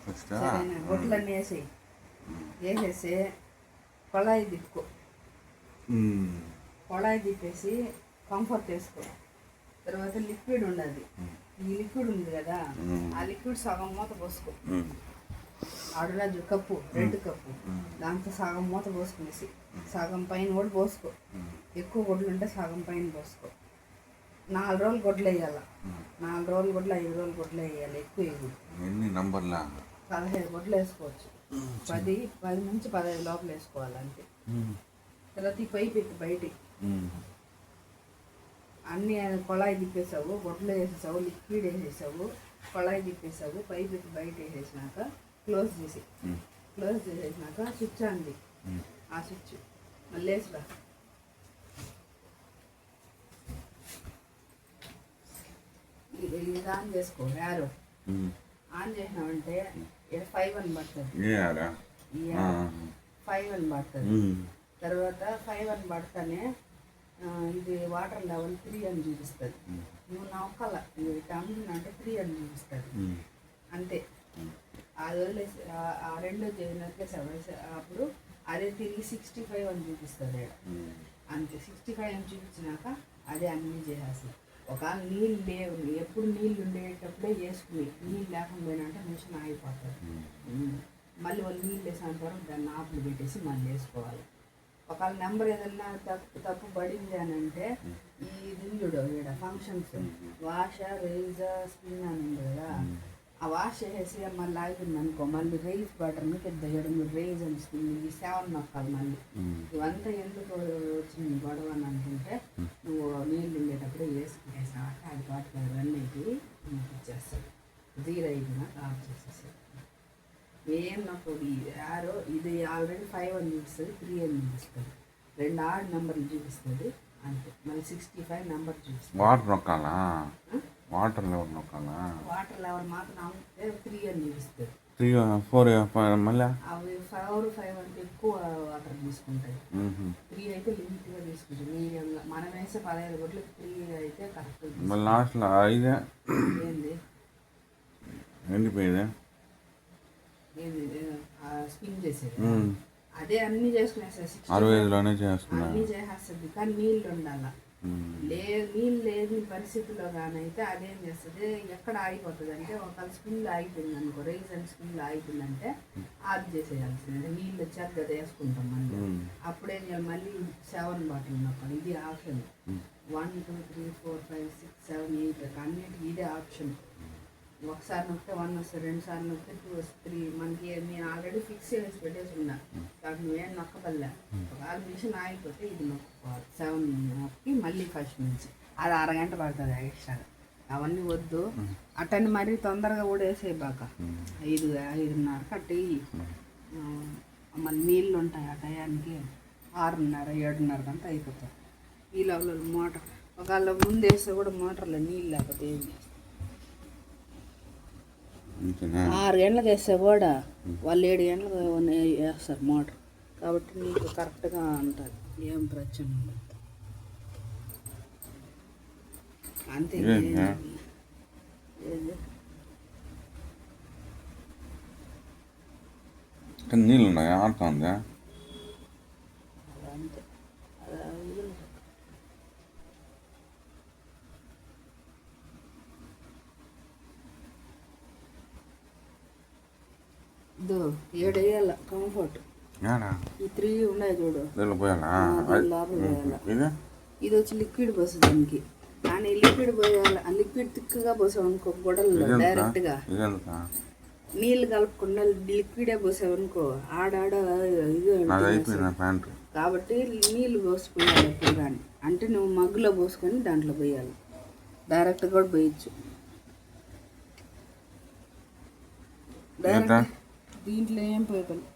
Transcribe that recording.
సరేనా గొడ్లన్నీ వేసేసి కొళాయి తిప్పుకో. కొళాయి తిప్పేసి కంఫర్ట్ వేసుకో. తర్వాత లిక్విడ్ ఉండదు. ఈ లిక్విడ్ ఉంది కదా, ఆ లిక్విడ్ సగం మూత పోసుకో. ఆడురాజు కప్పు, రెడ్ కప్పు, దాంతో సగం మూత పోసుకునేసి సగం పైన కూడా పోసుకో. ఎక్కువ గొడ్లు ఉంటే సగం పైన పోసుకో. 4 రోజులు గొడ్లు వేయాలి. 4 రోజులు గొడ్లు, 5 రోజులు గొడ్లు వేయాలి. ఎక్కువ వేయకూడదు. ఎన్ని నంబర్లా? 15 గొడ్లు వేసుకోవచ్చు. 10 నుంచి 15 లోపల వేసుకోవాలి అంతే. తర్వాత ఈ పైపు ఎత్తి బయటికి అన్నీ కొళాయి తిప్పేసావు, గొడ్లు వేసేసావు, లిక్విడ్ వేసేసావు, కొళాయి తిప్పేసావు, పైపు ఎత్తి బయట వేసేసినాక క్లోజ్ చేసేసినాక స్విచ్ అంది. ఆ స్విచ్ మళ్ళీ వేసురా. ఇది ఆన్ చేసుకో. యారో ఆన్ చేసినామంటే 5 అని పడుతుంది. 5 అని పడుతుంది. తర్వాత 5 అని పడతానే ఇది వాటర్ లెవెల్ 3 అని చూపిస్తుంది. నువ్వు నమ్మకాల ఇది టంబింగ్ అంటే 3 అని చూపిస్తుంది అంతే. అది వదిలేసి ఆ రెండు నరికేసావు. అప్పుడు అదే తిరిగి 65 అని చూపిస్తుంది అంతే. 65 అని చూపించినాక అదే అన్నీ చేసేస్తుంది. ఒకవేళ నీళ్ళు లేవు, ఎప్పుడు నీళ్ళు ఉండేటప్పుడే వేసుకుని, నీళ్ళు లేకుండా అంటే మిషన్ ఆగిపోతుంది. మళ్ళీ వాళ్ళు నీళ్ళు వేసిన తర్వాత దాన్ని ఆపులు పెట్టేసి మళ్ళీ వేసుకోవాలి. ఒకవేళ నెంబర్ ఏదన్నా తప్పు పడింది అని అంటే ఈ దిండుడు ఇక్కడ ఫంక్షన్స్ వాష్ రైజ్ స్పిన్ అని ఉంది కదా, ఆ వాష్ చేసేసి మళ్ళీ ఆగిపోయింది అనుకో, మళ్ళీ రైజ్ బటన్ పెద్ద మీరు రైజ్ అని స్పిన్ ఈ 7 నొక్కాలి. మళ్ళీ ఇవంతా ఎందుకు వచ్చింది గొడవ అని అనుకుంటే నువ్వు నీళ్ళు ఉండేటప్పుడు వేసుకునేసాక అది పాటికి అది రన్ అయిపోయి నీకు ఇచ్చేస్తాడు. 0 అయిపోయినాక ఆఫ్ చేసేస్తాడు. ఏం నాకు యారో ఇది ఆల్రెడీ 5 అని చూపిస్తుంది, 3 అని చూపిస్తుంది. 2 ఆడ్ నెంబర్లు చూపిస్తుంది అంతే. మళ్ళీ 65 నెంబర్ చూపిస్తుంది. వాటర్ నొక్కాలా? వాటర్ లెవెల్ నొక్కాలా? వాటర్ లెవెల్ మాత్రం 3 అని చూపిస్తుంది. 3 4 మళ్ళీ అవి 4 5 అంటే ఎక్కువ వాటర్ తీసుకుంటాయి. 3 అయితే లిమిట్గా తీసుకుంటాయి. మీడియంగా మనం వేసే 15 గొడ్లు 3 అయితే కరెక్ట్. మళ్ళీ లాస్ట్లో 5 ఏంది ఎండిపోయింది స్పిన్ చేసేది అదే అన్ని చేసుకునేసేది. 65లోనే చేస్తున్నా అన్నీ చేసేస్తుంది. కానీ నీళ్ళు ఉండాల. నీళ్ళు లేని పరిస్థితిలో కానైతే అదేం చేస్తుంది, ఎక్కడ ఆగిపోతుంది అంటే ఒక స్పిన్లో ఆగిపోయింది అనుకో, రైజ్ అండ్ స్పిన్లో ఆగిపోయిందంటే ఆఫ్ చేసేయాల్సింది. నీళ్ళు వచ్చాక కదా వేసుకుంటాం మళ్ళీ. అప్పుడేం చేయాలి, మళ్ళీ 7 బాటిల్ ఉన్నప్పుడు ఇది ఆప్షన్. 1 2 3 4 5 6 7 8 అన్నిటికీ ఇదే ఆప్షన్. ఒకసారి నొక్కితే 1 వస్తుంది, 2 సార్లు నొక్కితే 2 వస్తుంది. 3 మనకి నేను ఆల్రెడీ ఫిక్స్ చేసి పెట్టేసి ఉన్నా కాబట్టి నువ్వేం నొక్కబల్లా. ఒకవేళ మిషన్ ఆగిపోతే ఇది నొక్కుకోవాలి. 7 నొక్కి మళ్ళీ ఫస్ట్ నుంచి అది అరగంట పడుతుంది ఎక్స్ట్రా. అవన్నీ వద్దు. అట్టని మరీ తొందరగా కూడా వేసేయబాక. 5:30 కట్టి మళ్ళీ నీళ్ళు ఉంటాయి ఆ టయానికి. 6:30 7:30 కంతా అయిపోతాయి. ఈ లెవెల్ మోటార్ ఒకవేళ ముందు వేస్తే కూడా మోటార్లో నీళ్ళు లేకపోతే ఏం చేస్తాం. 6 గంటలకు వేస్తే కూడా వాళ్ళు 7 గంటలకు వేస్తారు మోటార్. కాబట్టి నీకు కరెక్ట్గా ఉంటుంది, ఏం ప్రశ్న ఉండదు అంతే. నీళ్ళు ఉన్నాయా? ఆడుతుందా? అంతే. ఇదో 7 వేయాల కంఫర్ట్. ఈ 3 ఉన్నాయి చూడు, లోపల పోయాల. ఇది వచ్చి లిక్విడ్ పోసు దానికి. కానీ లిక్విడ్ పోయాలి. ఆ లిక్విడ్ తిక్కుగా పోసావు అనుకో గొడవల్లో డైరెక్ట్గా నీళ్ళు కలపకుండా లిక్విడే పోసావు అనుకో ఆడాడ ఇది కాబట్టి నీళ్ళు పోసిపోయాలి ఎప్పుడు కానీ. అంటే నువ్వు మగ్గులో పోసుకొని దాంట్లో పోయాలి. డైరెక్ట్ కూడా పోయచ్చు. డైరెక్ట్ దీంట్లో ఏం పోయగలవు.